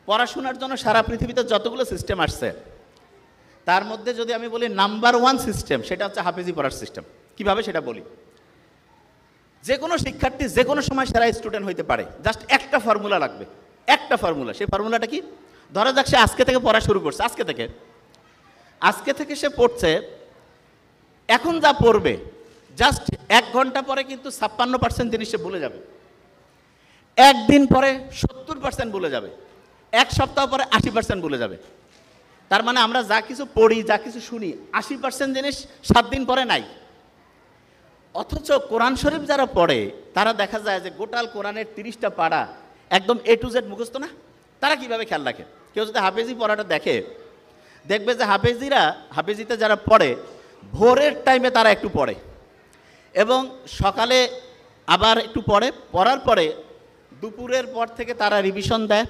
পড়াশোনার জন্য সারা পৃথিবীতে যতগুলো সিস্টেম আসছে তার মধ্যে যদি আমি বলি নাম্বার 1 সিস্টেম, সেটা হচ্ছে হাফেজি পড়ার সিস্টেম। কিভাবে সেটা বলি। যে কোনো শিক্ষার্থী যে কোনো সময় সেরা স্টুডেন্ট হইতে পারে, জাস্ট একটা ফর্মুলা লাগবে, একটা ফর্মুলা। সেই ফর্মুলাটা কি? ধরা যাক সে আজকে থেকে পড়া শুরু করছে, আজকে থেকে সে পড়ছে, এখন যা পড়বে জাস্ট 1 ঘন্টা পরে কিন্তু 56% জিনিস সে ভুলে যাবে, একদিন পরে 70% ভুলে যাবে, 1 সপ্তাহ পরে 80% ভুলে যাবে। তার মানে আমরা যা কিছু পড়ি, যা কিছু শুনি, 80% জিনিস 7 দিন পরে নাই। অথচ কোরআন শরীফ যারা পড়ে তারা দেখা যায় যে গোটাল কোরআনের 30টা পারা একদম A to Z মুখস্থ না। তারা কিভাবে খেয়াল রাখে? কেউ যদি হাফেজি পড়াটা দেখবে যে হাফেজিতে যারা পড়ে ভোরের টাইমে তারা একটু পড়ে এবং সকালে আবার একটু পড়ার পরে দুপুরের পর থেকে তারা রিভিশন দেয়,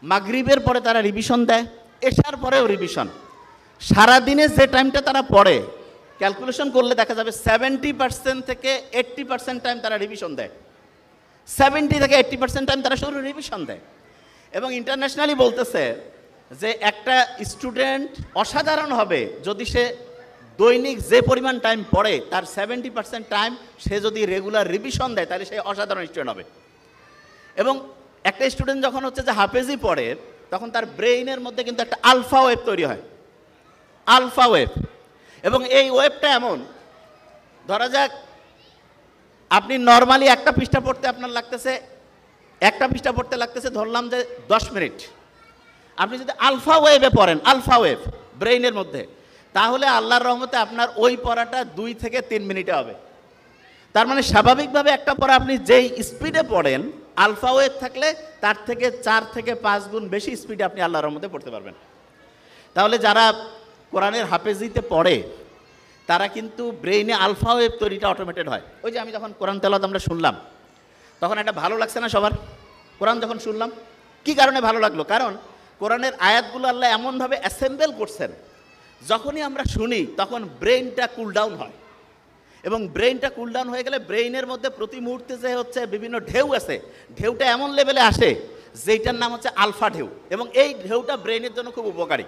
মাগরিবের পরে তারা রিভিশন দেয়, এশার পরেও রিভিশন। সারাদিনে যে টাইমটা তারা পড়ে ক্যালকুলেশন করলে দেখা যাবে 70% থেকে 80% টাইম তারা রিভিশন দেয়, 70 থেকে 80% টাইম তারা শুধু রিভিশন দেয়। এবং ইন্টারন্যাশনালি বলতেছে যে একটা স্টুডেন্ট অসাধারণ হবে যদি সে দৈনিক যে পরিমাণ টাইম পড়ে তার 70% টাইম সে যদি রেগুলার রিভিশন দেয় তাহলে সে অসাধারণ স্টুডেন্ট হবে। এবং একটা স্টুডেন্ট যখন হচ্ছে যে হাফেজি পড়ে তখন তার ব্রেইনের মধ্যে কিন্তু একটা আলফা ওয়েভ তৈরি হয়, আলফা ওয়েভ। এবং এই ওয়েভটা এমন, ধরা যাক আপনি নর্মালি একটা পৃষ্ঠা পড়তে লাগতেছে ধরলাম যে 10 মিনিট। আপনি যদি আলফা ওয়েভে পড়েন, আলফা ওয়েভ ব্রেইনের মধ্যে, তাহলে আল্লাহর রহমতে আপনার ওই পড়াটা 2 থেকে 3 মিনিটে হবে। তার মানে স্বাভাবিকভাবে একটা পড়া আপনি যেই স্পিডে পড়েন আলফা ওয়েভ থাকলে তার থেকে 4 থেকে 5 গুণ বেশি স্পিডে আপনি আল্লাহর রহমতে পড়তে পারবেন। তাহলে যারা কোরআনের হাফেজিতে পড়ে তারা কিন্তু ব্রেইনে আলফা ওয়েভ তৈরিটা অটোমেটেড হয়। ওই যে আমি যখন কোরআন তেলাওয়াত আমরা শুনলাম তখন একটা ভালো লাগছে না সবার? কোরআন যখন শুনলাম কি কারণে ভালো লাগলো? কারণ কোরআনের আয়াতগুলো আল্লাহ এমনভাবে অ্যাসেম্বল করছেন, যখনই আমরা শুনি তখন ব্রেইনটা কুল ডাউন হয়। এবং ব্রেইনটা কুল ডাউন হয়ে গেলে ব্রেইনের মধ্যে প্রতি মুহূর্তে যে হচ্ছে বিভিন্ন ঢেউ আছে, ঢেউটা এমন লেভেলে আসে যেটার নাম হচ্ছে আলফা ঢেউ, এবং এই ঢেউটা ব্রেইনের জন্য খুব উপকারী।